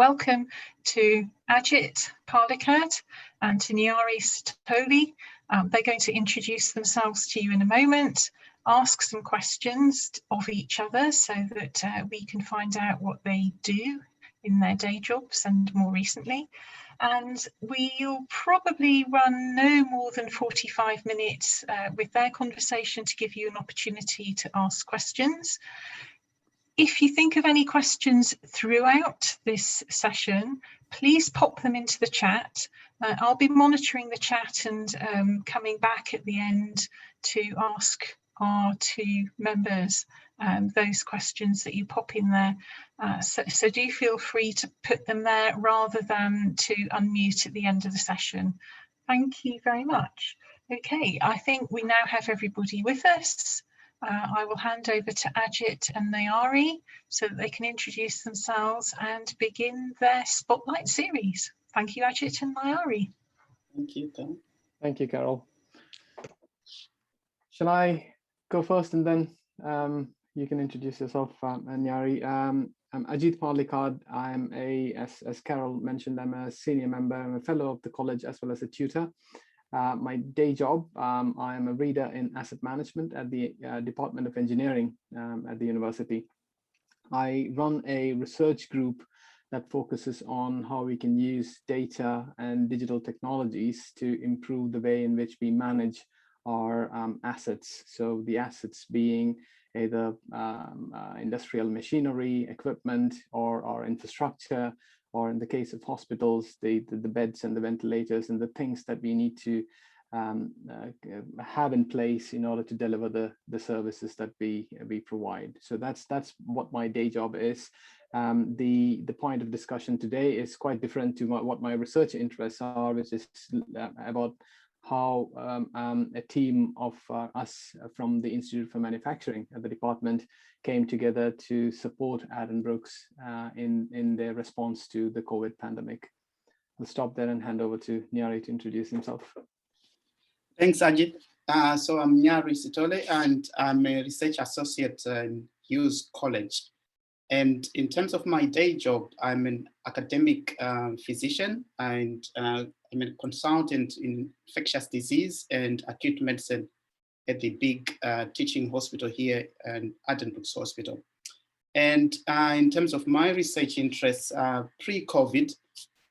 welcome to Ajith, Parkalid, and to Nyarie, Sithole. They're going to introduce themselves to you in a moment, ask some questions of each other so that we can find out what they do in their day jobs and more recently. And we'll probably run no more than 45 minutes with their conversation to give you an opportunity to ask questions. If you think of any questions throughout this session, please pop them into the chat. I'll be monitoring the chat and coming back at the end to ask our two members those questions that you pop in there. So do feel free to put them there rather than to unmute at the end of the session. Thank you very much. Okay, I think we now have everybody with us. I will hand over to Ajith and Nyarie so that they can introduce themselves and begin their spotlight series. Thank you, Ajith and Nyarie. Thank you, Tom. Thank you, Carol. Shall I go first and then you can introduce yourself, Nyarie. I'm Ajith Parkalid. I'm as Carol mentioned, I'm a senior member. I'm a fellow of the college as well as a tutor. My day job, I am a reader in asset management at the Department of Engineering at the university. I run a research group that focuses on how we can use data and digital technologies to improve the way in which we manage our assets. So the assets being either industrial machinery, equipment, or infrastructure, or in the case of hospitals, the beds and the ventilators and the things that we need to have in place in order to deliver the services that we provide. So that's what my day job is. The point of discussion today is quite different to what my research interests are, which is about how a team of us from the Institute for Manufacturing at the department came together to support Addenbrooke's in their response to the COVID pandemic. I'll stop there and hand over to Nyarie to introduce himself. Thanks, Ajith. So I'm Nyarie Sithole, and I'm a research associate in Hughes College. And in terms of my day job, I'm an academic physician, and I'm a consultant in infectious disease and acute medicine at the big teaching hospital here in Addenbrooke Hospital. And in terms of my research interests, pre-COVID,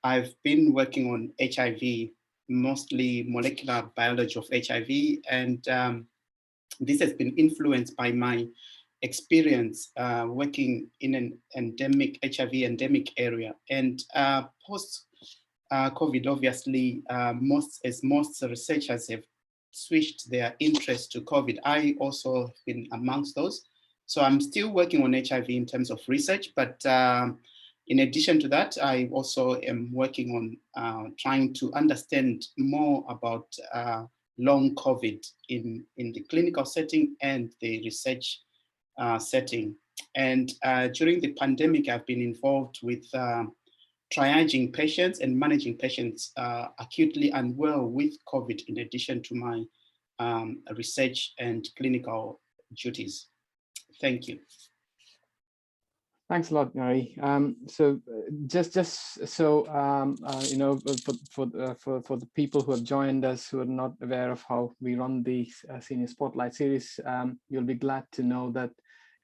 I've been working on HIV, mostly molecular biology of HIV, and this has been influenced by my experience working in an HIV endemic area. And post COVID, obviously, most researchers have switched their interest to COVID. I also have been amongst those. So I'm still working on HIV in terms of research, but in addition to that, I also am working on trying to understand more about long COVID in the clinical setting and the research setting. And during the pandemic, I've been involved with triaging patients and managing patients acutely unwell with COVID, in addition to my research and clinical duties. Thank you. Thanks a lot, Nyarie. So just so you know, for the people who have joined us who are not aware of how we run the Senior Spotlight series, you'll be glad to know that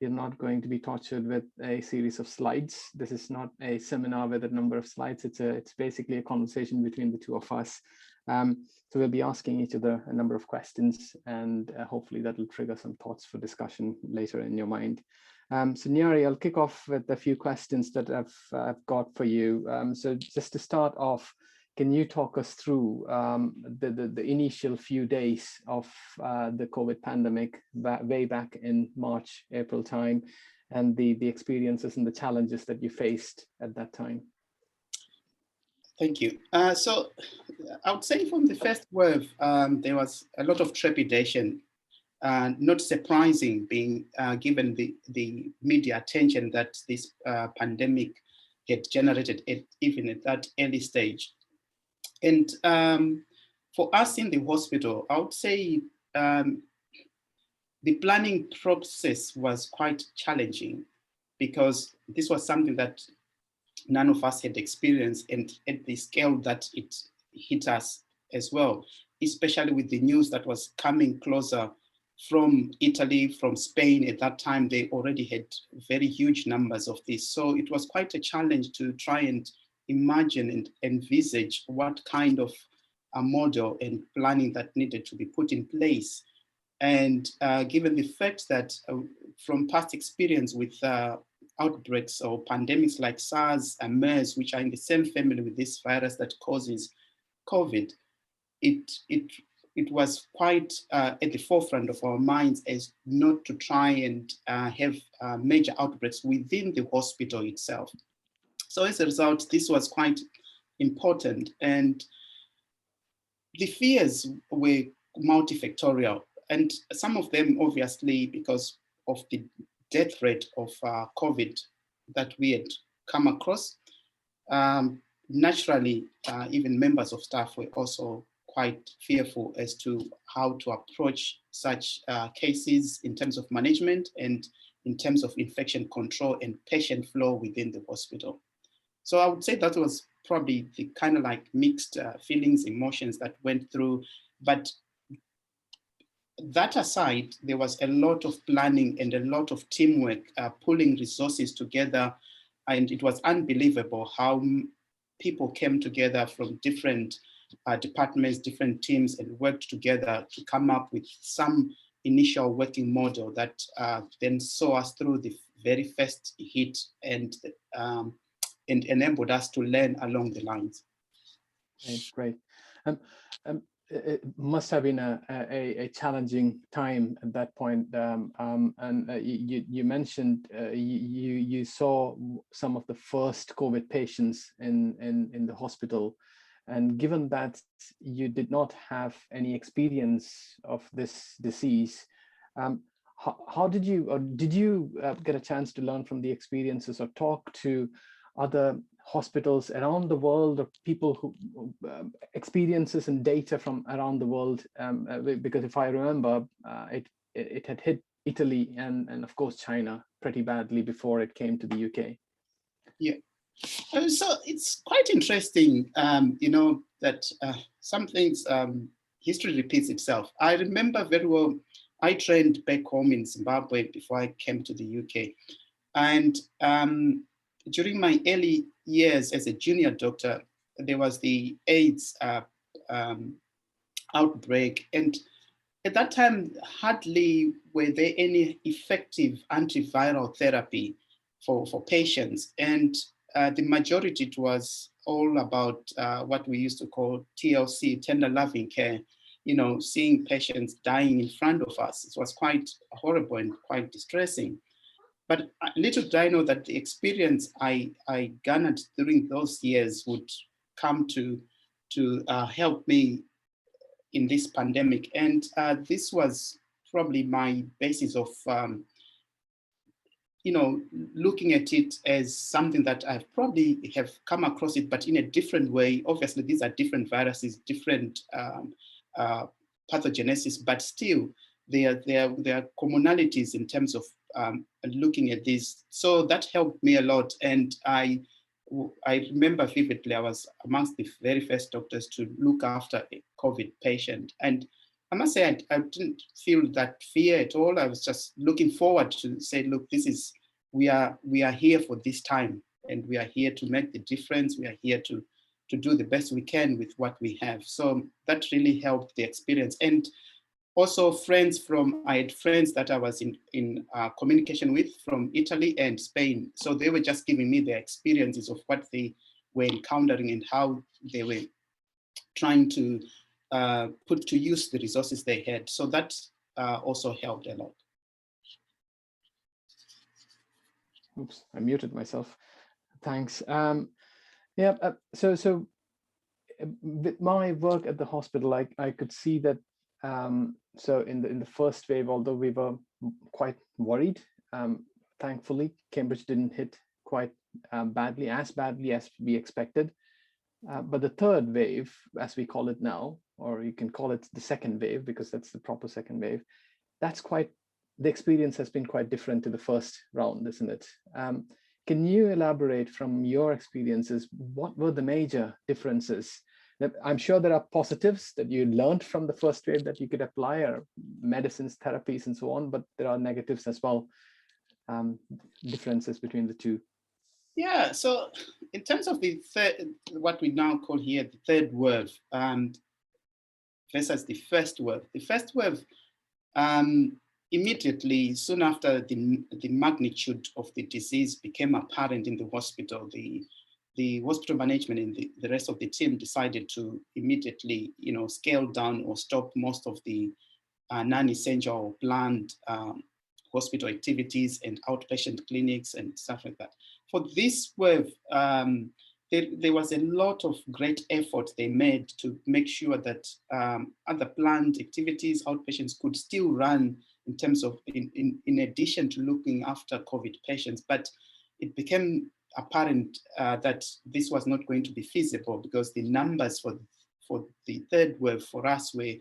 you're not going to be tortured with a series of slides. This is not a seminar with a number of slides. It's basically a conversation between the two of us. So we'll be asking each other a number of questions, and hopefully that will trigger some thoughts for discussion later in your mind. So Nyarie, I'll kick off with a few questions that I've got for you. So just to start off, can you talk us through the initial few days of the COVID pandemic way back in March, April time, and the experiences and the challenges that you faced at that time? Thank you. So I would say from the first wave, there was a lot of trepidation. Not surprising, being given the media attention that this pandemic had generated even at that early stage. And for us in the hospital, I would say the planning process was quite challenging, because this was something that none of us had experienced, and at the scale that it hit us as well, especially with the news that was coming closer from Italy, from Spain. At that time, they already had very huge numbers of this. So it was quite a challenge to try and imagine and envisage what kind of a model and planning that needed to be put in place. And given the fact that from past experience with outbreaks or pandemics like SARS and MERS, which are in the same family with this virus that causes COVID, it was quite at the forefront of our minds as not to try and have major outbreaks within the hospital itself. So as a result, this was quite important. And the fears were multifactorial. And some of them, obviously, because of the death rate of COVID that we had come across. Naturally, even members of staff were also quite fearful as to how to approach such cases in terms of management and in terms of infection control and patient flow within the hospital. So I would say that was probably the kind of like mixed feelings, emotions that went through. But that aside, there was a lot of planning and a lot of teamwork, pulling resources together. And it was unbelievable how people came together from different departments, different teams, and worked together to come up with some initial working model that then saw us through the very first hit and enabled us to learn along the lines. Great. It must have been a challenging time at that point. You mentioned you saw some of the first COVID patients in the hospital. And given that you did not have any experience of this disease, how did you, or did you get a chance to learn from the experiences or talk to other hospitals around the world, or people who experiences and data from around the world? Because if I remember, it had hit Italy and of course China pretty badly before it came to the UK. Yeah. So it's quite interesting, that some things, history repeats itself. I remember very well, I trained back home in Zimbabwe before I came to the UK. And during my early years as a junior doctor, there was the AIDS outbreak. And at that time, hardly were there any effective antiviral therapy for patients. And the majority, it was all about what we used to call TLC, tender loving care, seeing patients dying in front of us. It was quite horrible and quite distressing. But little did I know that the experience I garnered during those years would come to help me in this pandemic. And this was probably my basis of looking at it as something that I've probably have come across it, but in a different way. Obviously, these are different viruses, different pathogenesis, but still there are commonalities in terms of looking at this. So that helped me a lot. And I remember vividly, I was amongst the very first doctors to look after a COVID patient. And I must say, I didn't feel that fear at all. I was just looking forward to say, look, we are here for this time, and we are here to make the difference. We are here to do the best we can with what we have. So that really helped the experience. And also I had friends that I was in communication with from Italy and Spain. So they were just giving me their experiences of what they were encountering and how they were trying to put to use the resources they had. So that also helped a lot. Oops, I muted myself. Thanks. So with my work at the hospital, I could see that. So in the first wave, although we were quite worried, thankfully Cambridge didn't hit quite badly as we expected. But the third wave, as we call it now, or you can call it the second wave because that's the proper second wave, the experience has been quite different to the first round, isn't it? Can you elaborate from your experiences? What were the major differences? I'm sure there are positives that you learned from the first wave that you could apply, or medicines, therapies, and so on, but there are negatives as well, differences between the two. Yeah, so in terms of the what we now call here the third wave versus the first wave immediately, soon after the magnitude of the disease became apparent in the hospital, the hospital management and the rest of the team decided to immediately, scale down or stop most of the non-essential or planned hospital activities and outpatient clinics and stuff like that. For this wave, there was a lot of great effort they made to make sure that other planned activities, outpatients, could still run in terms of, in addition to looking after COVID patients. But it became apparent that this was not going to be feasible because the numbers for the third wave for us were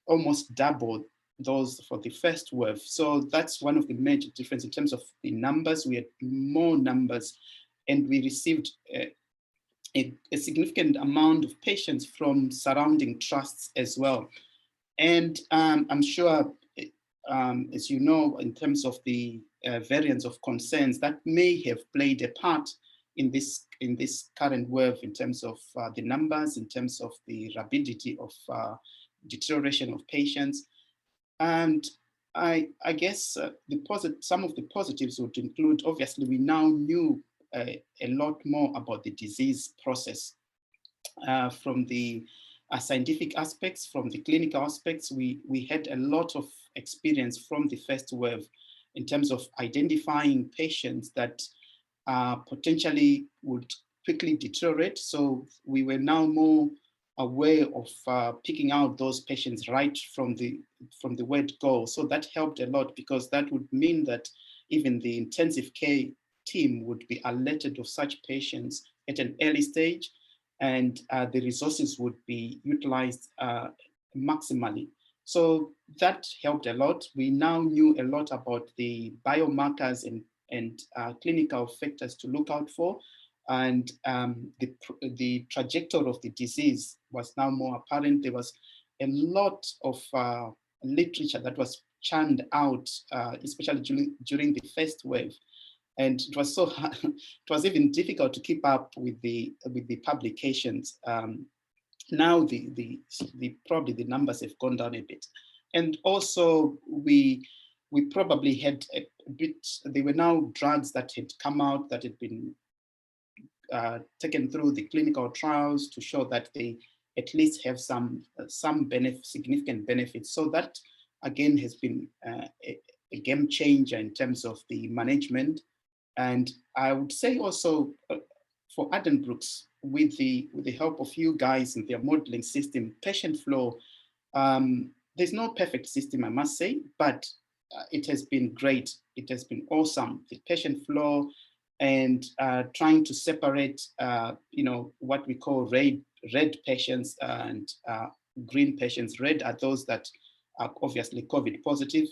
almost double those for the first wave. So that's one of the major differences in terms of the numbers. We had more numbers, and we received a significant amount of patients from surrounding trusts as well. And I'm sure, as you know, in terms of the variants of concerns, that may have played a part in this current wave in terms of the numbers, in terms of the rapidity of deterioration of patients. And I guess some of the positives would include, obviously, we now knew a lot more about the disease process from the scientific aspects, from the clinical aspects. We had a lot of experience from the first wave in terms of identifying patients that potentially would quickly deteriorate. So we were now more aware of picking out those patients right from the word go. So that helped a lot, because that would mean that even the intensive care team would be alerted of such patients at an early stage, and the resources would be utilized maximally. So that helped a lot. We now knew a lot about the biomarkers and clinical factors to look out for. And the trajectory of the disease was now more apparent. There was a lot of literature that was churned out, especially during the first wave. And it was so hard, it was even difficult to keep up with the publications. Now probably the numbers have gone down a bit. And also we probably had a bit, there were now drugs that had come out that had been taken through the clinical trials to show that they at least have some significant benefits. So that again has been a game changer in terms of the management. And I would say also for Addenbrooke's, with the help of you guys and their modeling system, patient flow, there's no perfect system, I must say, but it has been great. It has been awesome. The patient flow, and trying to separate, what we call red patients and green patients. Red are those that are obviously COVID positive,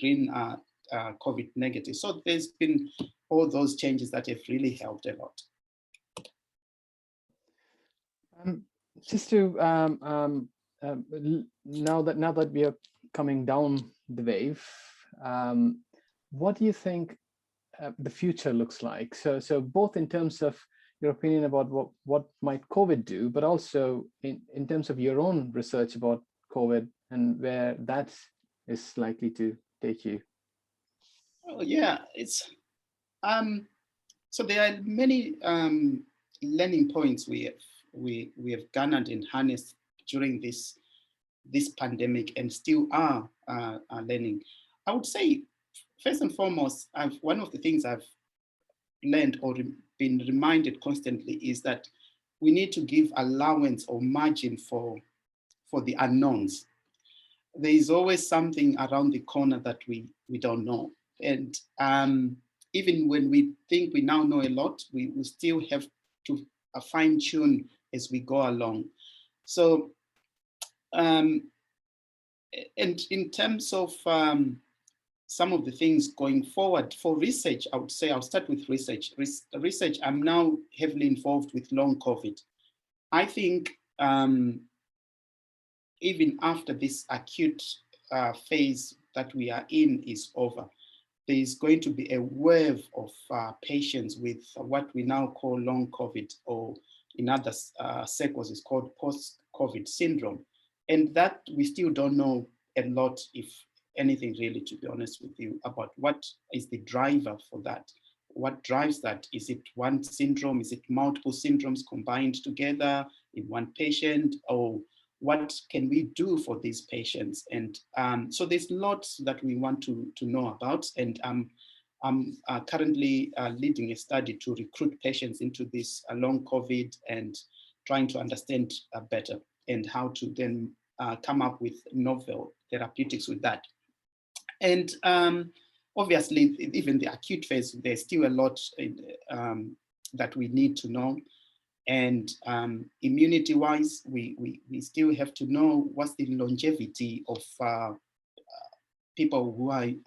green are COVID negative. So there's been all those changes that have really helped a lot. Just to now that we are coming down the wave, what do you think the future looks like? So both in terms of your opinion about what might COVID do, but also in terms of your own research about COVID and where that is likely to take you. Oh, yeah, it's so there are many learning points we have garnered and harnessed during this pandemic, and still are learning. I would say, first and foremost, one of the things I've learned or been reminded constantly is that we need to give allowance or margin for the unknowns. There is always something around the corner that we don't know. And even when we think we now know a lot, we still have to fine tune as we go along. So, and in terms of some of the things going forward for research, I would say I'll start with research. Research, I'm now heavily involved with long COVID. I think even after this acute phase that we are in is over, there is going to be a wave of patients with what we now call long COVID, or in other circles is called post-COVID syndrome. And that we still don't know a lot, if anything really, to be honest with you, about what is the driver for that. What drives that? Is it one syndrome? Is it multiple syndromes combined together in one patient? Or what can we do for these patients? And so there's lots that we want to know about. And I'm currently leading a study to recruit patients into this long COVID and trying to understand better and how to then come up with novel therapeutics with that. And obviously, even the acute phase, there's still a lot that we need to know. And immunity-wise, we still have to know what's the longevity of people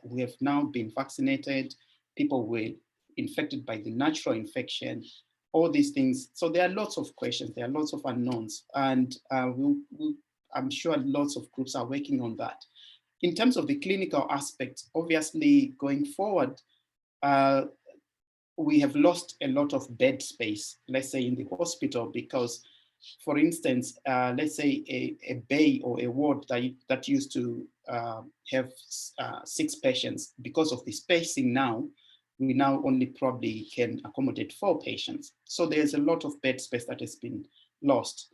who have now been vaccinated, people who were infected by the natural infection, all these things. So there are lots of questions, there are lots of unknowns, and I'm sure lots of groups are working on that. In terms of the clinical aspect, obviously going forward, we have lost a lot of bed space, let's say in the hospital, because, for instance, let's say a bay or a ward that used to have 6 patients, because of the spacing now, we now only probably can accommodate 4 patients. So there's a lot of bed space that has been lost.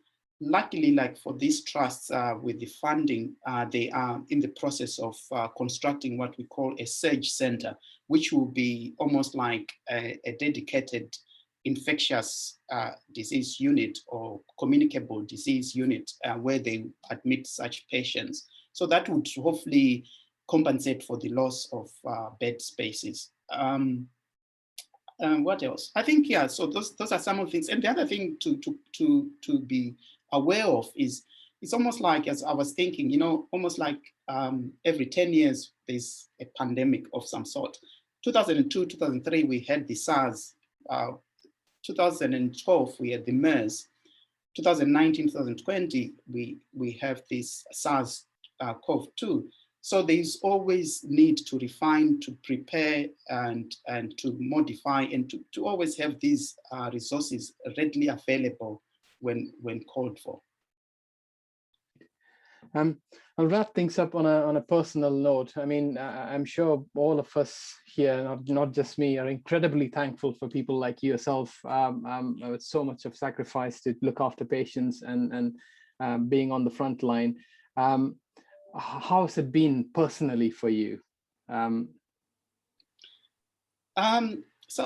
Luckily, like for these trusts with the funding, they are in the process of constructing what we call a surge center, which will be almost like a dedicated infectious disease unit or communicable disease unit where they admit such patients. So that would hopefully compensate for the loss of bed spaces. What else? I think, yeah, so those are some of the things. And the other thing to be aware of is, it's almost like, as I was thinking, you know, almost like every 10 years, there's a pandemic of some sort. 2002, 2003, we had the SARS. 2012, we had the MERS. 2019, 2020, we have this SARS-CoV-2. So there's always need to refine, to prepare, and to modify, and to always have these resources readily available when called for. I'll wrap things up on a personal note. I mean, I'm sure all of us here, not just me, are incredibly thankful for people like yourself with so much of sacrifice to look after patients and being on the front line. How has it been personally for you? So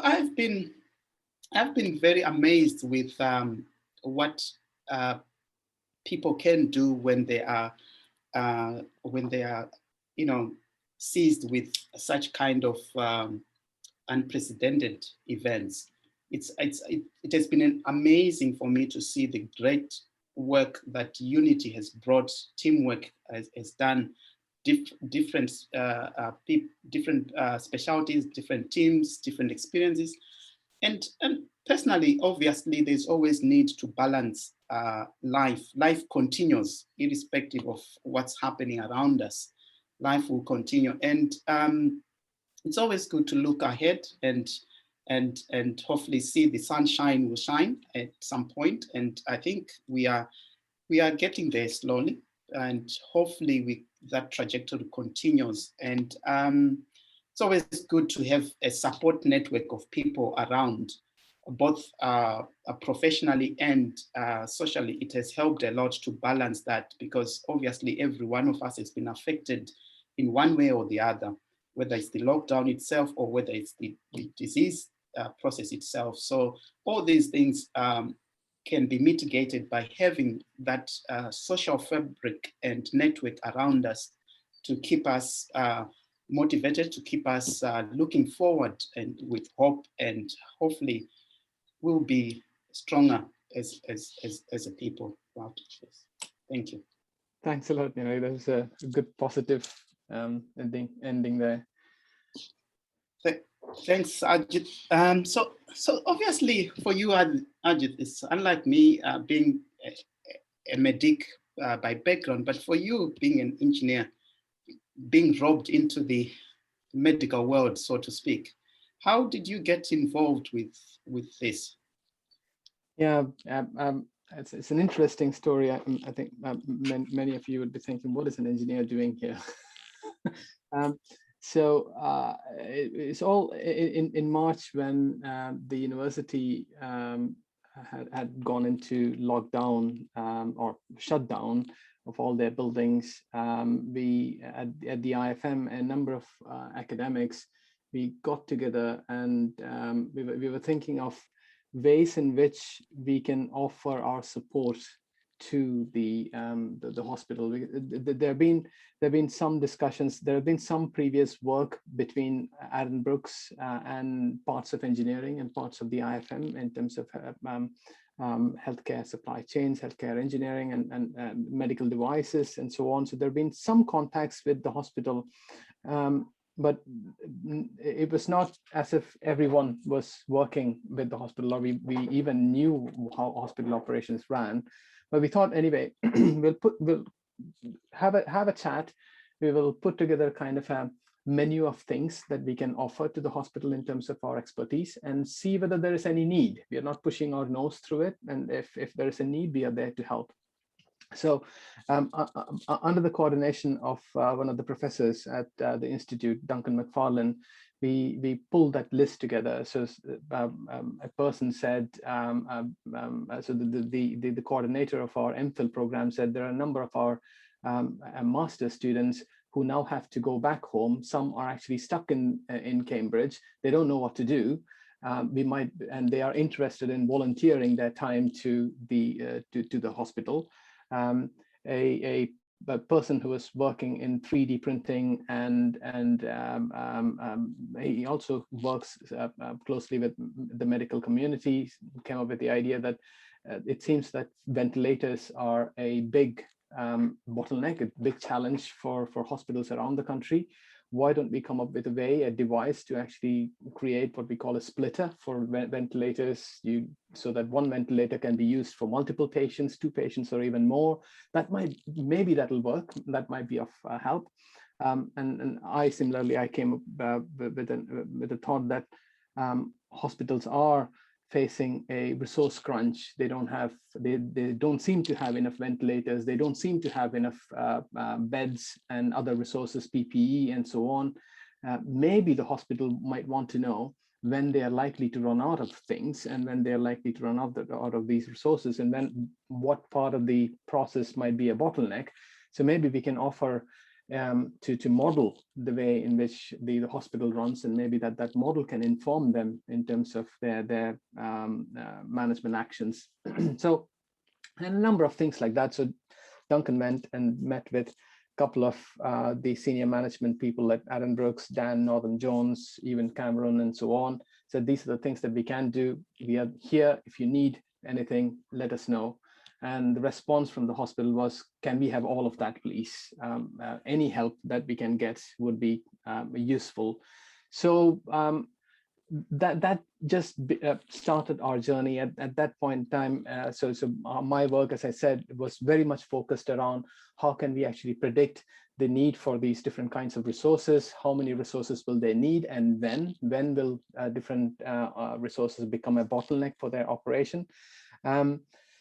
I've been very amazed with what people can do when they are you know, seized with such kind of unprecedented events. It has been amazing for me to see the great work that Unity has brought, teamwork has done, different specialties, different teams, different experiences. And personally, obviously, there's always need to balance life. Life continues, irrespective of what's happening around us. Life will continue. And it's always good to look ahead and hopefully see the sunshine will shine at some point. And I think we are getting there slowly, and hopefully that trajectory continues. And it's always good to have a support network of people around, both professionally and socially. It has helped a lot to balance that, because obviously every one of us has been affected in one way or the other, whether it's the lockdown itself or whether it's the disease process itself. So all these things can be mitigated by having that social fabric and network around us to keep us motivated, to keep us looking forward and with hope, and hopefully we'll be stronger as a people after this. Thank you. Thanks a lot, Nyarie. That was a good positive ending there. Thanks, Ajith. So obviously for you, Ajith, it's unlike me being a medic by background, but for you being an engineer, being robbed into the medical world, so to speak, how did you get involved with this? Yeah, it's an interesting story. I think many of you would be thinking, what is an engineer doing here? It's all in March when the university had gone into lockdown or shutdown of all their buildings. We at the IFM, a number of academics, we got together and we were thinking of ways in which we can offer our support to the hospital. There have been some discussions. There have been some previous work between Addenbrooke's and parts of engineering and parts of the IFM in terms of healthcare supply chains, healthcare engineering, and medical devices, and so on. So there have been some contacts with the hospital. But it was not as if everyone was working with the hospital, or we even knew how hospital operations ran. But we thought anyway, we'll have a chat. We will put together kind of a menu of things that we can offer to the hospital in terms of our expertise and see whether there is any need. We are not pushing our nose through it, and if there is a need, we are there to help. So under the coordination of one of the professors at the Institute, Duncan McFarlane, we pulled that list together. So a person said, so the coordinator of our MPhil program said there are a number of our master's students who now have to go back home. Some are actually stuck in Cambridge. They don't know what to do. And they are interested in volunteering their time to the hospital. A person who was working in 3D printing and he also works closely with the medical community, came up with the idea that it seems that ventilators are a big bottleneck, a big challenge for hospitals around the country. Why don't we come up with a device to actually create what we call a splitter for ventilators, so that one ventilator can be used for multiple patients, 2 patients, or even more. Maybe that'll work. That might be of help. And I similarly, I came up with a thought that hospitals are facing a resource crunch. They don't seem to have enough ventilators. They don't seem to have enough beds and other resources, PPE and so on. Maybe the hospital might want to know when they are likely to run out of things and when they're likely to run out of these resources, and then what part of the process might be a bottleneck. So maybe we can offer to model the way in which the hospital runs, and maybe that model can inform them in terms of their management actions. So, and a number of things like that. So Duncan went and met with a couple of the senior management people at Addenbrooke's, Dan, Northern Jones, even Cameron, and so on. So these are the things that we can do. We are here. If you need anything, let us know. And the response from the hospital was, can we have all of that, please? Any help that we can get would be useful. So that just started our journey at that point in time. So my work, as I said, was very much focused around how can we actually predict the need for these different kinds of resources, how many resources will they need, and when will different resources become a bottleneck for their operation.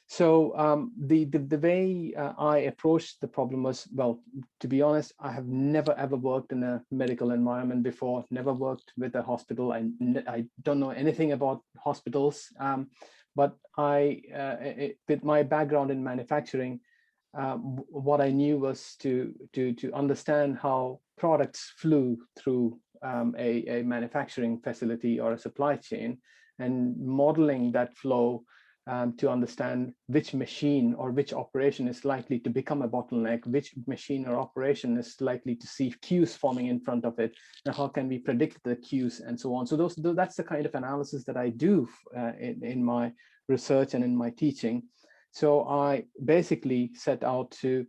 So the way I approached the problem was, well, to be honest, I have never ever worked in a medical environment before, never worked with a hospital. I don't know anything about hospitals, but with my background in manufacturing, what I knew was to understand how products flew through a manufacturing facility or a supply chain, and modeling that flow to understand which machine or which operation is likely to become a bottleneck, which machine or operation is likely to see queues forming in front of it, and how can we predict the queues and so on. So that's the kind of analysis that I do in my research and in my teaching. So I basically set out to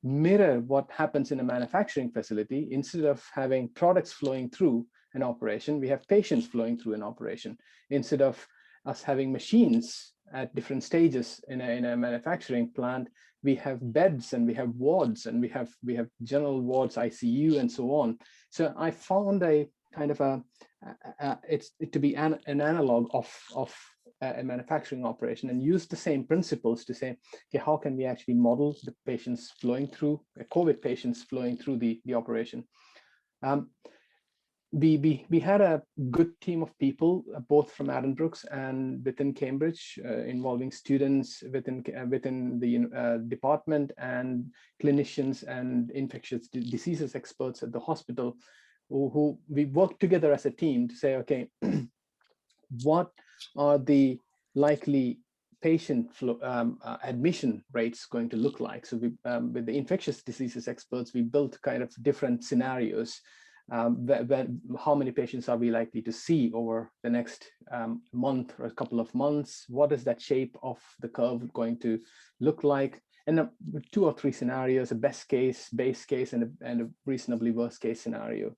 mirror what happens in a manufacturing facility. Instead of having products flowing through, an operation, we have patients flowing through an operation. Instead of us having machines at different stages in a manufacturing plant, we have beds and we have wards and we have general wards, ICU, and so on. So I found a kind of to be an analog of a manufacturing operation, and use the same principles to say, okay, how can we actually model the patients flowing through, COVID patients flowing through the operation. We had a good team of people, both from Addenbrooke and within Cambridge, involving students within the department and clinicians and infectious diseases experts at the hospital, who we worked together as a team to say, okay, what are the likely patient flow, admission rates going to look like? So we, with the infectious diseases experts, we built kind of different scenarios. How many patients are we likely to see over the next month or a couple of months? What is that shape of the curve going to look like? And 2 or 3 scenarios, a best case, base case, and a reasonably worst case scenario.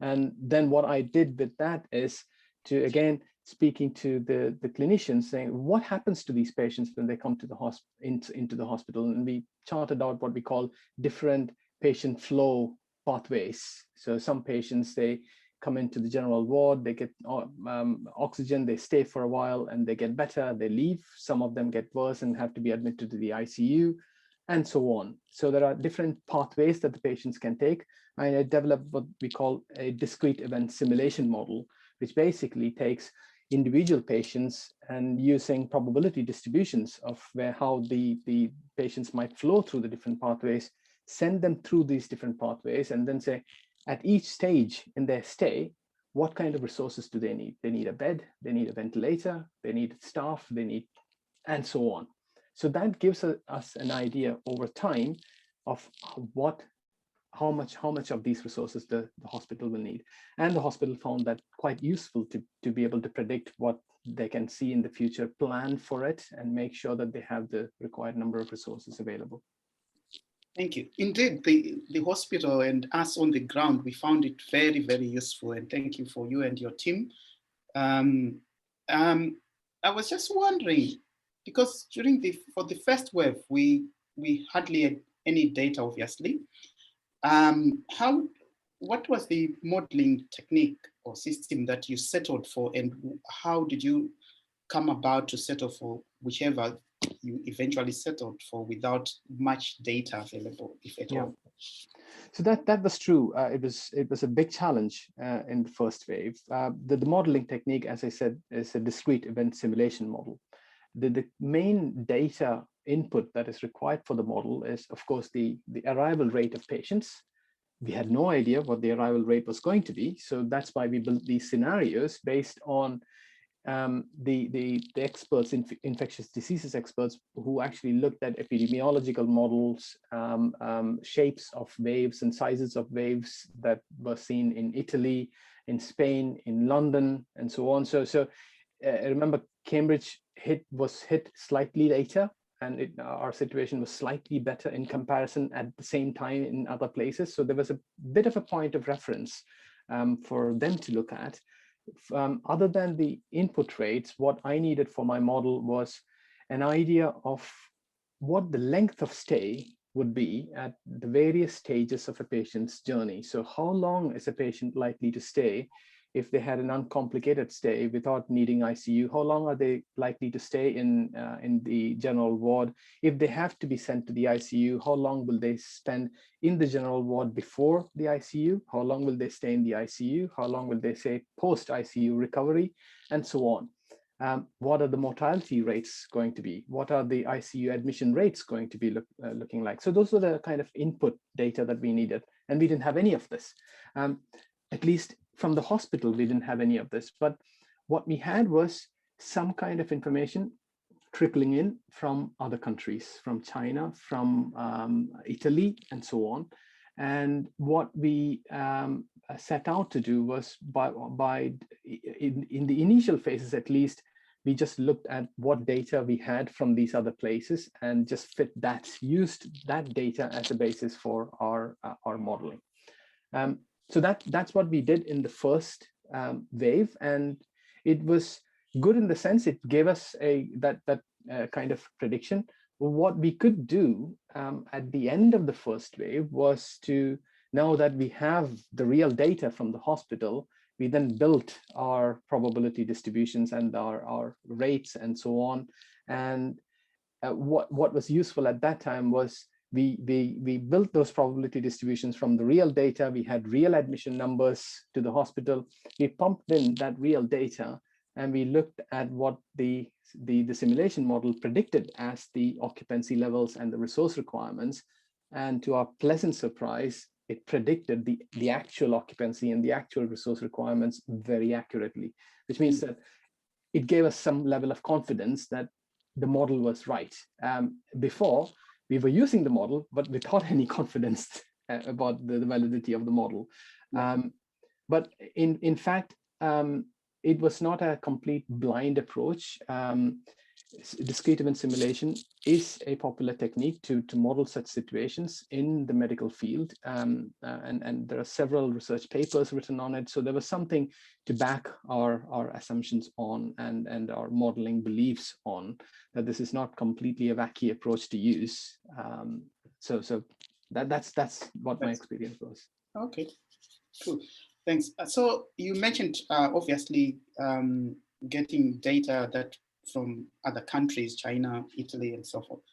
And then what I did with that is to, again, speaking to the clinicians, saying, what happens to these patients when they come to the into the hospital? And we charted out what we call different patient flow pathways. So some patients, they come into the general ward, they get oxygen, they stay for a while and they get better, they leave. Some of them get worse and have to be admitted to the ICU, and so on. So there are different pathways that the patients can take. I developed what we call a discrete event simulation model, which basically takes individual patients and using probability distributions of how the patients might flow through the different pathways, send them through these different pathways, and then say, at each stage in their stay, what kind of resources do they need? They need a bed, they need a ventilator, they need staff, they need, and so on. So that gives us an idea over time of how much of these resources the hospital will need. And the hospital found that quite useful to be able to predict what they can see in the future, plan for it, and make sure that they have the required number of resources available. Thank you. Indeed, the hospital and us on the ground, we found it very, very useful. And thank you for you and your team. I was just wondering, because for the first wave, we hardly had any data, obviously. What was the modeling technique or system that you settled for, and how did you come about to settle for whichever you eventually settled for without much data available, if at all? So that was true. It was a big challenge in the first wave. The modeling technique, as I said, is a discrete event simulation model. The main data input that is required for the model is, of course, the arrival rate of patients. We had no idea what the arrival rate was going to be, so that's why we built these scenarios based on the experts, infectious diseases experts, who actually looked at epidemiological models, shapes of waves and sizes of waves that were seen in Italy, in Spain, in London, and so on. So I remember Cambridge was hit slightly later, and our situation was slightly better in comparison at the same time in other places. So there was a bit of a point of reference for them to look at. Other than the input rates, what I needed for my model was an idea of what the length of stay would be at the various stages of a patient's journey. So how long is a patient likely to stay if they had an uncomplicated stay without needing ICU? How long are they likely to stay in the general ward? If they have to be sent to the ICU, how long will they spend in the general ward before the ICU? How long will they stay in the ICU? How long will they stay post-ICU recovery? And so on. What are the mortality rates going to be? What are the ICU admission rates going to be looking like? So those were the kind of input data that we needed. And we didn't have any of this. At least from the hospital, we didn't have any of this. But what we had was some kind of information trickling in from other countries, from China, from Italy, and so on. And what we set out to do was, in the initial phases at least, we just looked at what data we had from these other places and just used that data as a basis for our modeling. So that's what we did in the first wave, and it was good in the sense it gave us that kind of prediction. What we could do at the end of the first wave was to, now that we have the real data from the hospital, we then built our probability distributions and our rates and so on. And what was useful at that time was we built those probability distributions from the real data. We had real admission numbers to the hospital. We pumped in that real data, and we looked at what the simulation model predicted as the occupancy levels and the resource requirements. And to our pleasant surprise, it predicted the actual occupancy and the actual resource requirements very accurately, which means that it gave us some level of confidence that the model was right. Before, we were using the model, but without any confidence about the validity of the model. But in fact, it was not a complete blind approach. Discrete event simulation is a popular technique to model such situations in the medical field. And there are several research papers written on it. So there was something to back our assumptions on and our modeling beliefs on, that this is not completely a wacky approach to use. So that's what my experience was. Okay, cool. Thanks. So you mentioned obviously getting data that from other countries, China, Italy, and so forth.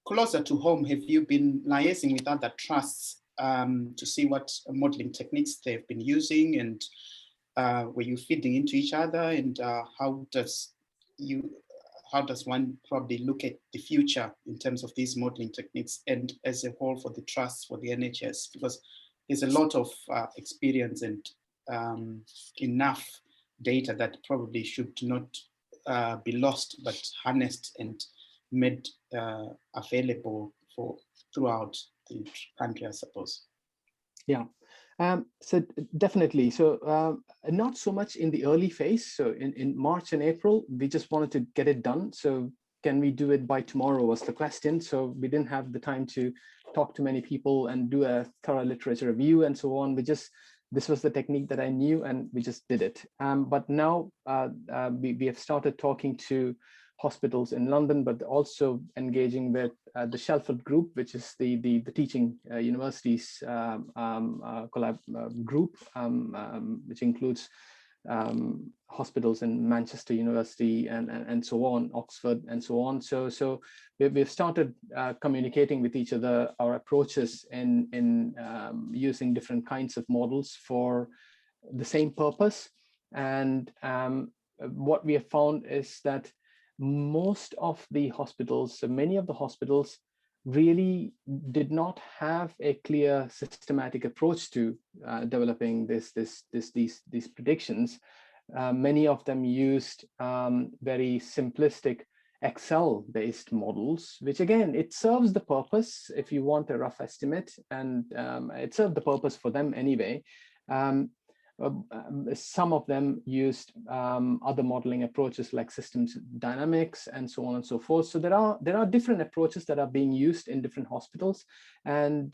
Closer to home, have you been liaising with other trusts to see what modeling techniques they've been using, and were you feeding into each other, and how does one probably look at the future in terms of these modeling techniques and as a whole for the trusts, for the NHS? Because there's a lot of experience and enough data that probably should not be lost, but harnessed and made available for throughout the country, I suppose. Yeah, so definitely. So not so much in the early phase. So in March and April, we just wanted to get it done. So can we do it by tomorrow was the question. So we didn't have the time to talk to many people and do a thorough literature review and so on. This was the technique that I knew, and we just did it. But now we have started talking to hospitals in London, but also engaging with the Shelford Group, which is the teaching universities collab group, which includes hospitals in Manchester University and so on, Oxford and so on. So we've started communicating with each other our approaches in using different kinds of models for the same purpose. And what we have found is that most of the hospitals, so many of the hospitals, really did not have a clear systematic approach to developing these predictions. Many of them used very simplistic Excel-based models, which again, it serves the purpose if you want a rough estimate, and it served the purpose for them anyway. Some of them used other modeling approaches like systems dynamics and so on and so forth. So there are different approaches that are being used in different hospitals, and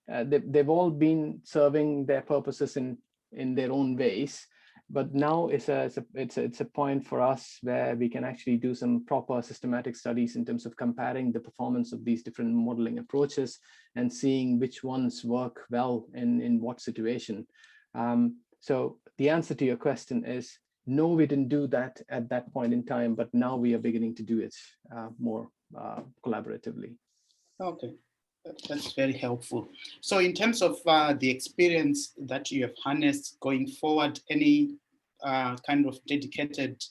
they've all been serving their purposes in their own ways. But now it's a point for us where we can actually do some proper systematic studies in terms of comparing the performance of these different modeling approaches and seeing which ones work well in what situation. So the answer to your question is no, we didn't do that at that point in time, but now we are beginning to do it more collaboratively. Okay, that's very helpful. So in terms of the experience that you have harnessed going forward, any kind of dedicated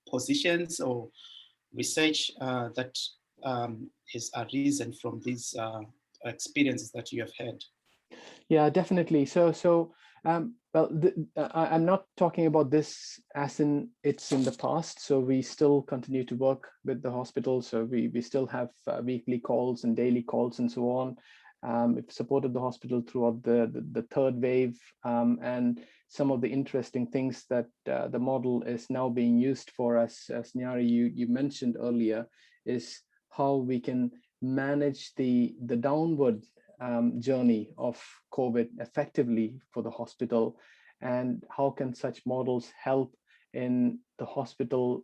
positions or research that is arisen from these experiences that you have had? Yeah, definitely. So well, I'm not talking about this as in it's in the past. So we still continue to work with the hospital. So we still have weekly calls and daily calls and so on. We've supported the hospital throughout the third wave, and some of the interesting things that the model is now being used for, as Nyarie, you mentioned earlier, is how we can manage the downward journey of COVID effectively for the hospital, and how can such models help in the hospital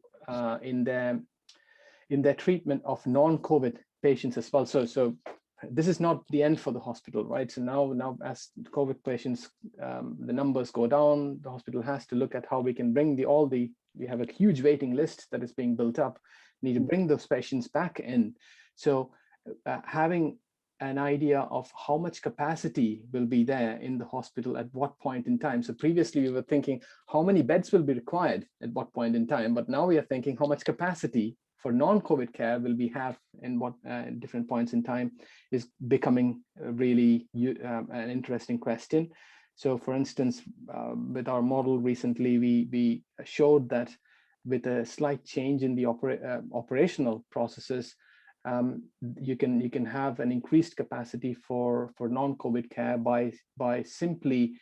in their treatment of non-COVID patients as well. So this is not the end for the hospital, right? So now as COVID patients, the numbers go down, the hospital has to look at how we can bring we have a huge waiting list that is being built up, need to bring those patients back in. So having an idea of how much capacity will be there in the hospital at what point in time. So previously we were thinking how many beds will be required at what point in time, but now we are thinking how much capacity for non-COVID care will we have in what different points in time is becoming really an interesting question. So for instance, with our model recently, we showed that with a slight change in the operational processes, you can have an increased capacity for non-COVID care by simply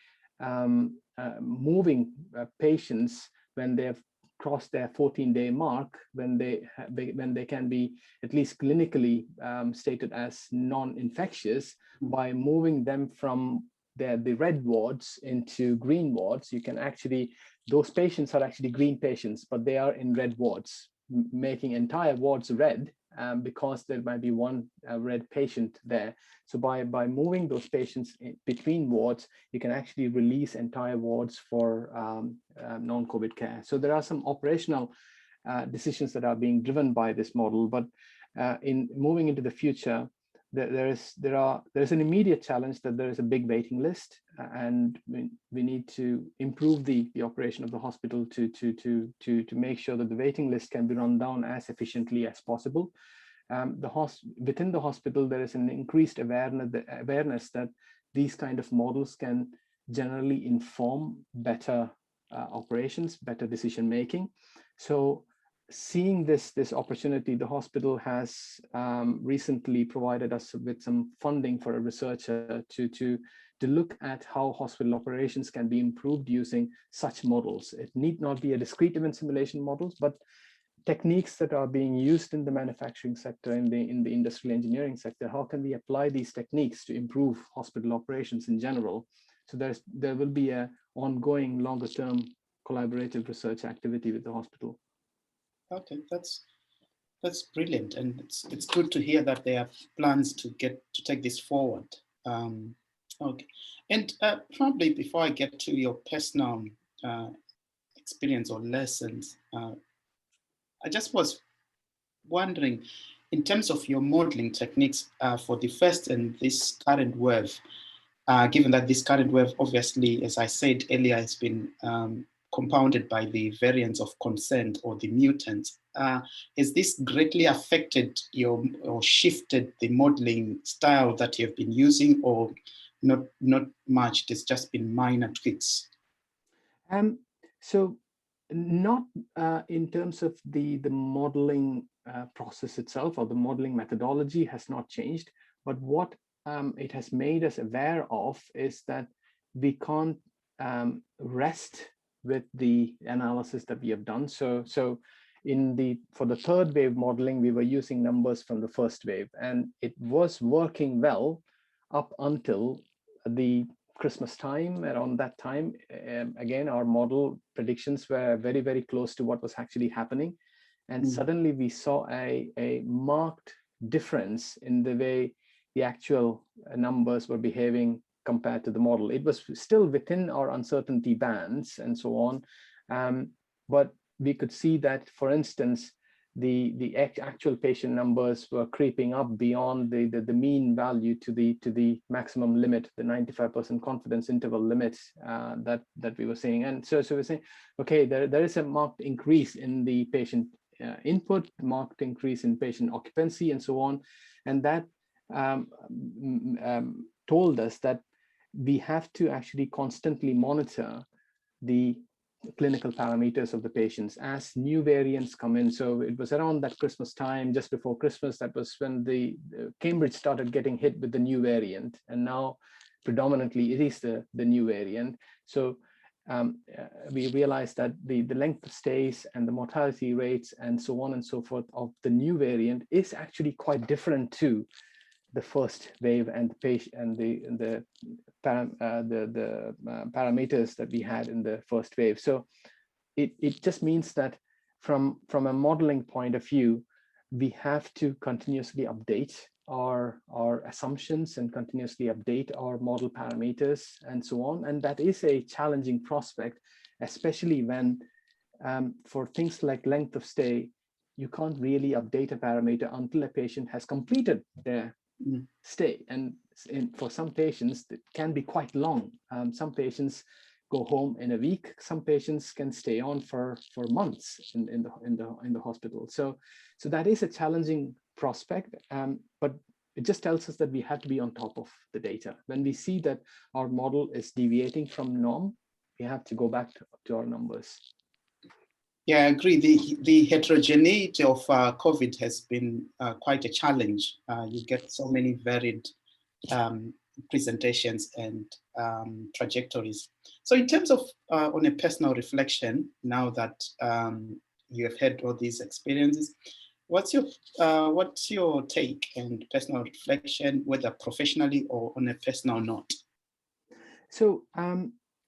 moving patients when they have crossed their 14-day mark, when they can be at least clinically stated as non-infectious, by moving them from the red wards into green wards. You can actually, those patients are actually green patients, but they are in red wards, making entire wards red because there might be one red patient there. So by moving those patients between wards, you can actually release entire wards for non-COVID care. So there are some operational decisions that are being driven by this model, but in moving into the future, there's an immediate challenge that there is a big waiting list, and we need to improve the operation of the hospital to make sure that the waiting list can be run down as efficiently as possible. Within the hospital, there is an increased awareness that these kind of models can generally inform better operations, better decision making. So seeing this opportunity, the hospital has recently provided us with some funding for a researcher to look at how hospital operations can be improved using such models. It need not be a discrete event simulation models, but techniques that are being used in the manufacturing sector, in the industrial engineering sector. How can we apply these techniques to improve hospital operations in general? So there will be a ongoing longer term collaborative research activity with the hospital. Okay, that's brilliant, and it's good to hear that they have plans to take this forward. Okay, and probably before I get to your personal experience or lessons, I just was wondering, in terms of your modeling techniques for the first and this current wave, given that this current wave, obviously, as I said earlier, has been compounded by the variants of concern or the mutants. Has this greatly affected or shifted the modeling style that you have been using, or not much? It's just been minor tweaks. So not in terms of the modeling process itself, or the modeling methodology has not changed, but what it has made us aware of is that we can't rest with the analysis that we have done. So for the third wave modeling, we were using numbers from the first wave, and it was working well up until the Christmas time. Around that time, again, our model predictions were very, very close to what was actually happening. And suddenly we saw a marked difference in the way the actual numbers were behaving compared to the model. It was still within our uncertainty bands and so on. But we could see that, for instance, the actual patient numbers were creeping up beyond the mean value to the maximum limit, the 95% confidence interval limit that we were seeing. And so we're saying, okay, there is a marked increase in the patient input, marked increase in patient occupancy, and so on. And that told us that we have to actually constantly monitor the clinical parameters of the patients as new variants come in. So it was around that Christmas time, just before Christmas, that was when the Cambridge started getting hit with the new variant, and now predominantly it is the new variant. So we realized that the length of stays and the mortality rates and so on and so forth of the new variant is actually quite different to the first wave and the patient and the parameters that we had in the first wave. So it just means that from a modeling point of view, we have to continuously update our assumptions and continuously update our model parameters and so on. And that is a challenging prospect, especially when for things like length of stay, you can't really update a parameter until a patient has completed their stay. And for some patients, it can be quite long. Some patients go home in a week. Some patients can stay on for months in the hospital. So that is a challenging prospect, but it just tells us that we have to be on top of the data. When we see that our model is deviating from norm, we have to go back to our numbers. Yeah, I agree. The heterogeneity of COVID has been quite a challenge. You get so many varied presentations and trajectories. So in terms of on a personal reflection, now that you have had all these experiences, what's your take and personal reflection, whether professionally or on a personal note? So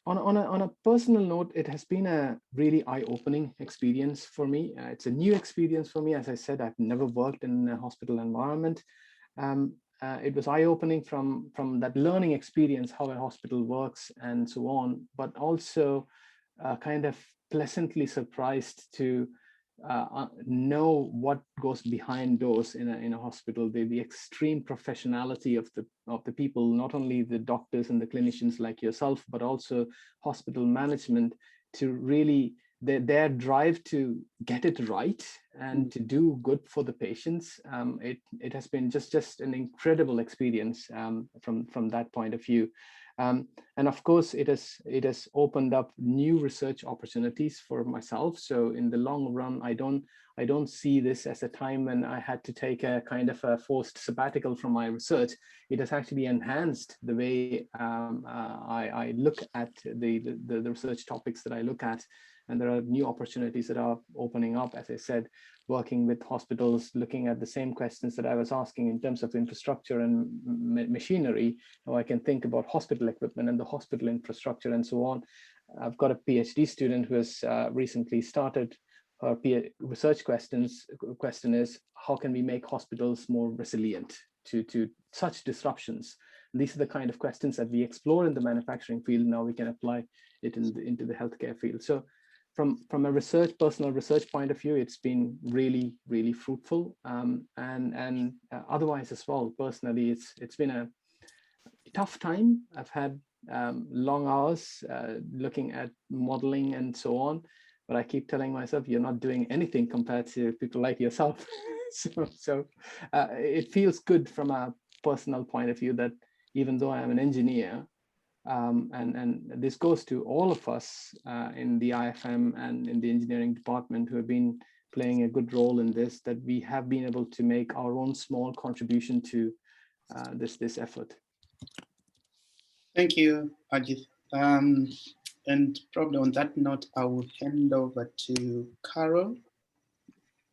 on a personal note, it has been a really eye-opening experience for me. It's a new experience for me. As I said, I've never worked in a hospital environment. It was eye-opening from that learning experience, how a hospital works and so on, but also kind of pleasantly surprised to know what goes behind doors in a hospital, the extreme professionality of the people, not only the doctors and the clinicians like yourself, but also hospital management, to really their drive to get it right and to do good for the patients. It has been just an incredible experience from that point of view. And of course, it has opened up new research opportunities for myself. So in the long run, I don't see this as a time when I had to take a kind of a forced sabbatical from my research. It has actually enhanced the way I look at the research topics that I look at. And there are new opportunities that are opening up, as I said, working with hospitals, looking at the same questions that I was asking in terms of infrastructure and machinery. Now I can think about hospital equipment and the hospital infrastructure and so on. I've got a PhD student who has recently started her research question is, how can we make hospitals more resilient to such disruptions? And these are the kind of questions that we explore in the manufacturing field. Now we can apply it into the healthcare field. So from a personal research point of view, it's been really, really fruitful. And otherwise as well, personally, it's been a tough time. I've had long hours looking at modeling and so on, but I keep telling myself, you're not doing anything compared to people like yourself. so it feels good from a personal point of view that even though I'm an engineer, and this goes to all of us in the IFM and in the engineering department who have been playing a good role in this, that we have been able to make our own small contribution to this effort. Thank you, Ajith. And probably on that note, I will hand over to Carol.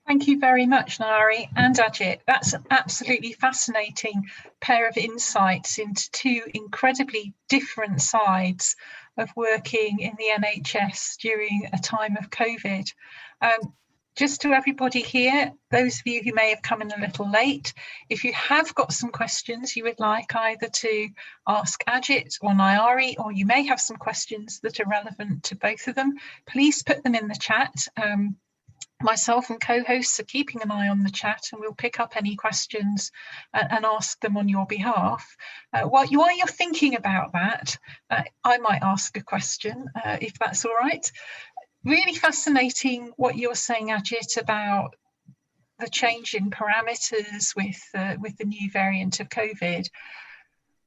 Thank you very much, Nyarie and Ajith. That's an absolutely fascinating pair of insights into two incredibly different sides of working in the NHS during a time of COVID. Just to everybody here, those of you who may have come in a little late, if you have got some questions you would like either to ask Ajith or Nyarie, or you may have some questions that are relevant to both of them, please put them in the chat. Myself and co-hosts are keeping an eye on the chat, and we'll pick up any questions and ask them on your behalf. While you're thinking about that, I might ask a question, if that's all right. Really fascinating what you're saying, Ajith, about the change in parameters with the new variant of COVID,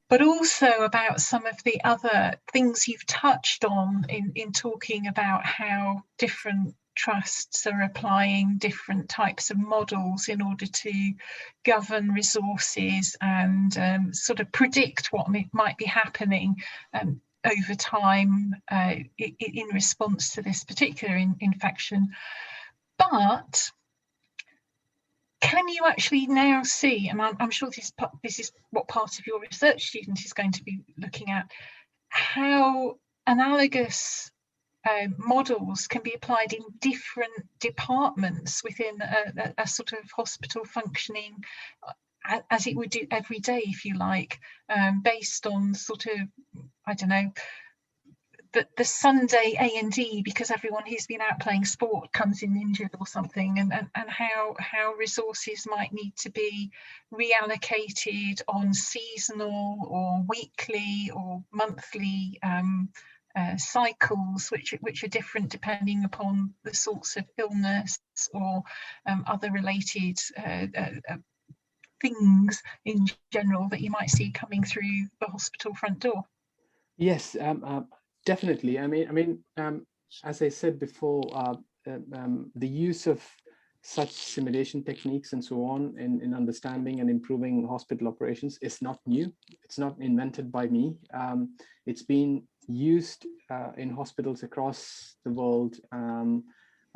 but also about some of the other things you've touched on in talking about how different trusts are applying different types of models in order to govern resources and sort of predict what might be happening over time in response to this particular infection. But can you actually now see, and I'm sure this is what part of your research student is going to be looking at, how analogous models can be applied in different departments within a sort of hospital functioning as it would do every day, if you like, based on sort of, I don't know, the Sunday A&E, because everyone who's been out playing sport comes in injured or something, and how resources might need to be reallocated on seasonal or weekly or monthly cycles, which are different depending upon the sorts of illness or other related things in general that you might see coming through the hospital front door. Yes, definitely. I mean, as I said before, the use of such simulation techniques and so on in understanding and improving hospital operations is not new. It's not invented by me. It's been used in hospitals across the world.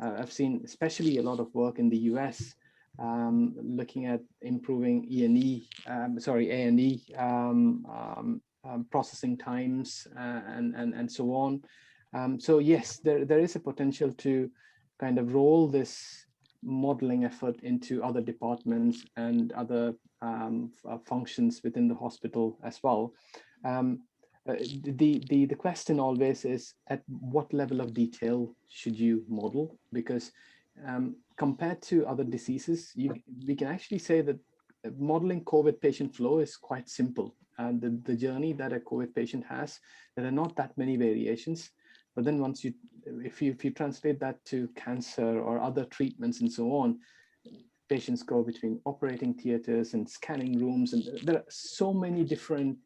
I've seen especially a lot of work in the US looking at improving A&E processing times and so on. So yes, there is a potential to kind of roll this modeling effort into other departments and other functions within the hospital as well. The question always is, at what level of detail should you model? Because compared to other diseases, we can actually say that modeling COVID patient flow is quite simple. The journey that a COVID patient has, there are not that many variations. But then once if you translate that to cancer or other treatments and so on, patients go between operating theaters and scanning rooms, and there are so many different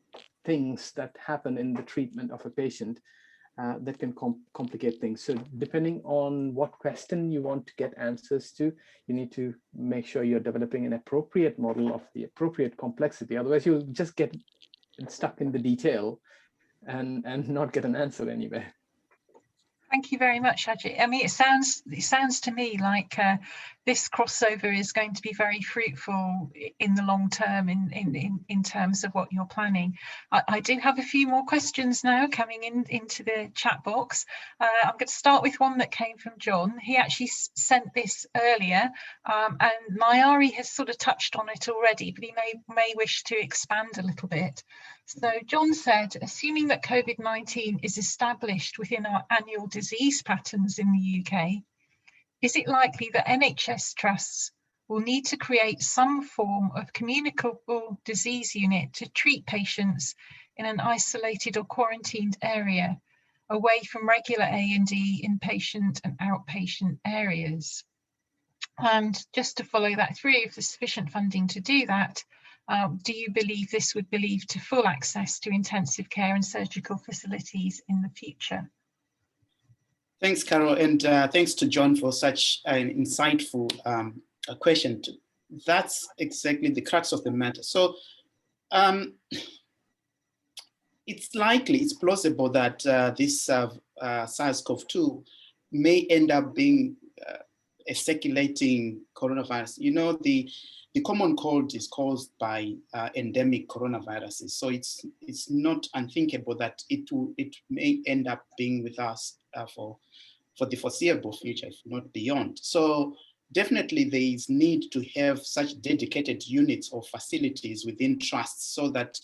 things that happen in the treatment of a patient that can complicate things. So depending on what question you want to get answers to, you need to make sure you're developing an appropriate model of the appropriate complexity. Otherwise, you'll just get stuck in the detail and not get an answer anywhere. Thank you very much, Ajith. I mean, it sounds to me like this crossover is going to be very fruitful in the long term in terms of what you're planning. I do have a few more questions now coming into the chat box. I'm going to start with one that came from John. He actually sent this earlier, and Nyarie has sort of touched on it already, but he may wish to expand a little bit. So John said, assuming that COVID-19 is established within our annual disease patterns in the UK, is it likely that NHS trusts will need to create some form of communicable disease unit to treat patients in an isolated or quarantined area, away from regular A&E inpatient and outpatient areas? And just to follow that through, if there's sufficient funding to do that, do you believe this would lead to full access to intensive care and surgical facilities in the future? Thanks, Carol, and thanks to John for such an insightful question. That's exactly the crux of the matter. So it's plausible that this SARS-CoV-2 may end up being a circulating coronavirus. You know, the common cold is caused by endemic coronaviruses. So it's not unthinkable that it may end up being with us for the foreseeable future, if not beyond. So definitely there is need to have such dedicated units or facilities within trusts, so that,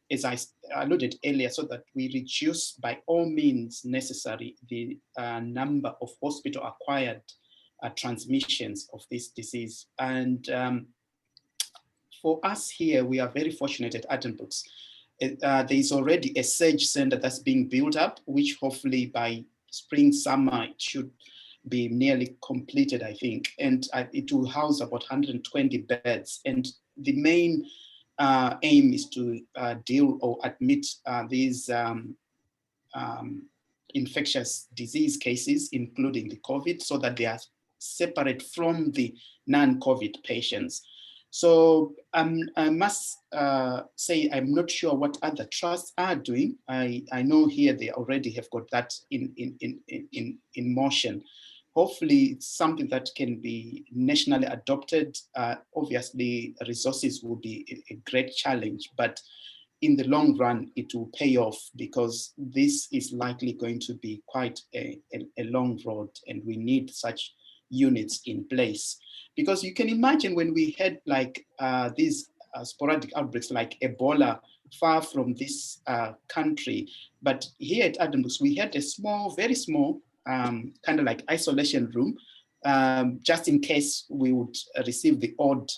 as I alluded earlier, so that we reduce by all means necessary the number of hospital-acquired transmissions of this disease. And for us here, we are very fortunate at Addenbrooke. There is already a surge center that's being built up, which hopefully by spring, summer, it should be nearly completed, I think. And it will house about 120 beds. And the main aim is to deal or admit these infectious disease cases, including the COVID, so that they are separate from the non-COVID patients. So I must say, I'm not sure what other trusts are doing. I know here they already have got that in motion. hopefully it's something that can be nationally adopted. Obviously, resources will be a great challenge, but in the long run, it will pay off, because this is likely going to be quite a long road, and we need such units in place. Because you can imagine when we had like these sporadic outbreaks like Ebola far from this country, but here at Addenbrooke, we had a small, very small kind of like isolation room, just in case we would receive the odd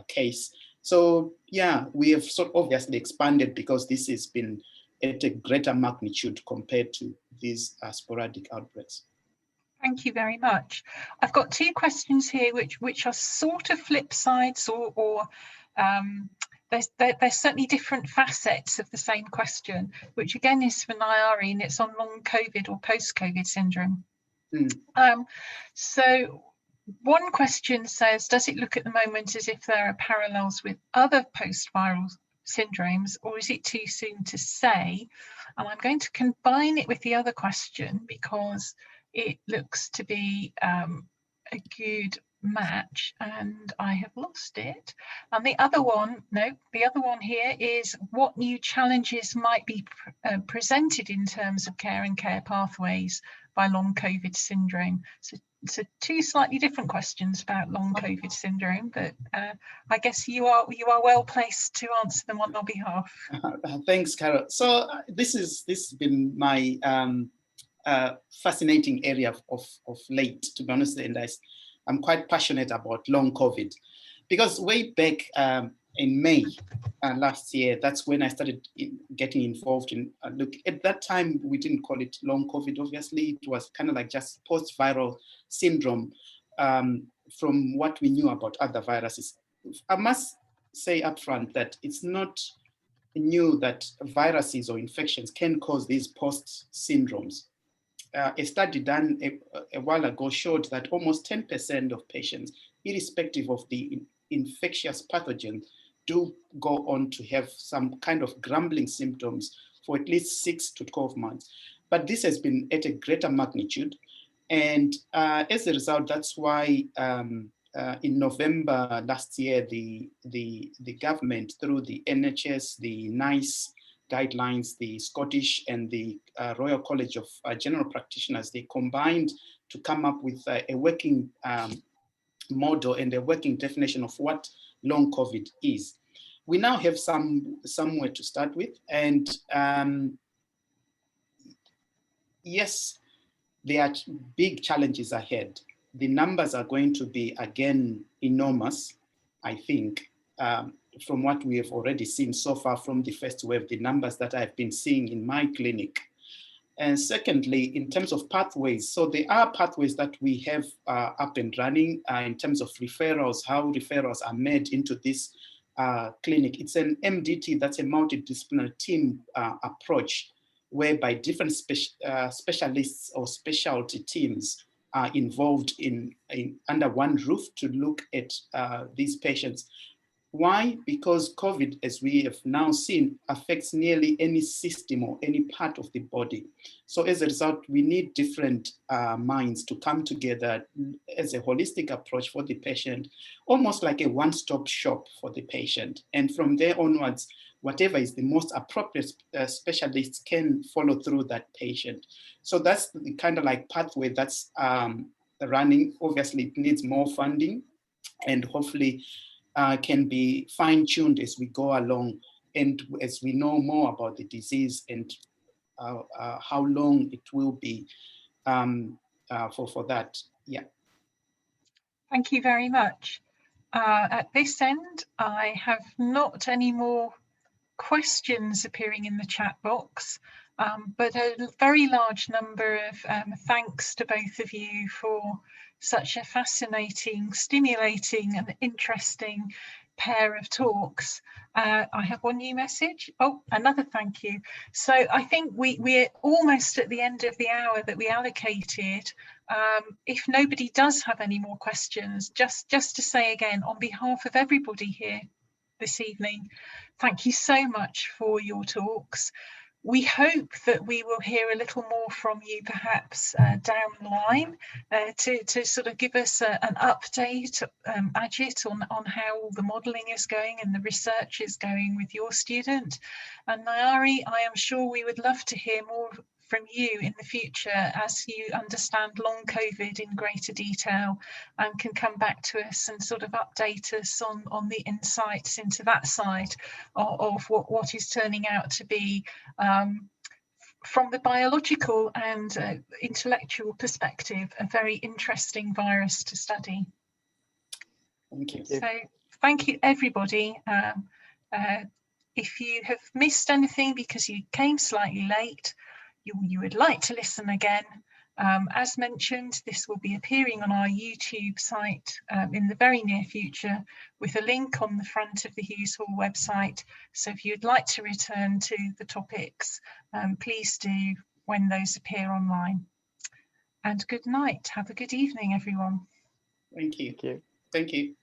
case. So yeah, we have sort of obviously expanded, because this has been at a greater magnitude compared to these sporadic outbreaks. Thank you very much. I've got two questions here which are sort of flip sides, or there's certainly different facets of the same question, which again is for Nyarie, and it's on long COVID or post-COVID syndrome. So one question says, does it look at the moment as if there are parallels with other post-viral syndromes, or is it too soon to say? And I'm going to combine it with the other question, because it looks to be a good match, and I have lost it. And the other one here is, what new challenges might be presented in terms of care and care pathways by long COVID syndrome? So two slightly different questions about long COVID syndrome, but I guess you are well placed to answer them on our behalf. Thanks, Carol. So this has been my fascinating area of late, to be honest, and I'm quite passionate about long COVID, because way back in May last year, that's when I started getting involved in, look, at that time, we didn't call it long COVID, obviously, it was kind of like just post-viral syndrome from what we knew about other viruses. I must say upfront that it's not new that viruses or infections can cause these post-syndromes. A study done a while ago showed that almost 10% of patients, irrespective of the infectious pathogen, do go on to have some kind of grumbling symptoms for at least 6 to 12 months. But this has been at a greater magnitude. And as a result, that's why in November last year, the government, through the NHS, the NICE guidelines, the Scottish and the Royal College of General Practitioners, they combined to come up with a working model and a working definition of what long COVID is. We now have somewhere to start with, and yes, there are big challenges ahead. The numbers are going to be, again, enormous, I think, from what we have already seen so far from the first wave, the numbers that I've been seeing in my clinic. And secondly, in terms of pathways, so there are pathways that we have up and running in terms of referrals, how referrals are made into this clinic. It's an MDT, that's a multidisciplinary team approach, whereby different specialists or specialty teams are involved in under one roof to look at these patients. Why? Because COVID, as we have now seen, affects nearly any system or any part of the body. So as a result, we need different minds to come together as a holistic approach for the patient, almost like a one-stop shop for the patient. And from there onwards, whatever is the most appropriate specialists can follow through that patient. So that's the kind of like pathway that's running. Obviously, it needs more funding, and hopefully can be fine-tuned as we go along, and as we know more about the disease and how long it will be for that. Yeah. Thank you very much. At this end, I have not any more questions appearing in the chat box, but a very large number of thanks to both of you for such a fascinating, stimulating and interesting pair of talks. I have one new message. Oh, another thank you. So I think we're almost at the end of the hour that we allocated. If nobody does have any more questions, just to say again, on behalf of everybody here this evening, thank you so much for your talks. We hope that we will hear a little more from you perhaps down the line to sort of give us an update, Ajith, on how the modelling is going and the research is going with your student. And Nyarie, I am sure we would love to hear more from you in the future as you understand long COVID in greater detail and can come back to us and sort of update us on the insights into that side of what is turning out to be from the biological and intellectual perspective, a very interesting virus to study. Thank you. So thank you, everybody. If you have missed anything because you came slightly late, you would like to listen again, as mentioned, this will be appearing on our YouTube site in the very near future with a link on the front of the Sithole website. So if you'd like to return to the topics, please do when those appear online. And good night. Have a good evening, everyone. Thank you. Thank you. Thank you.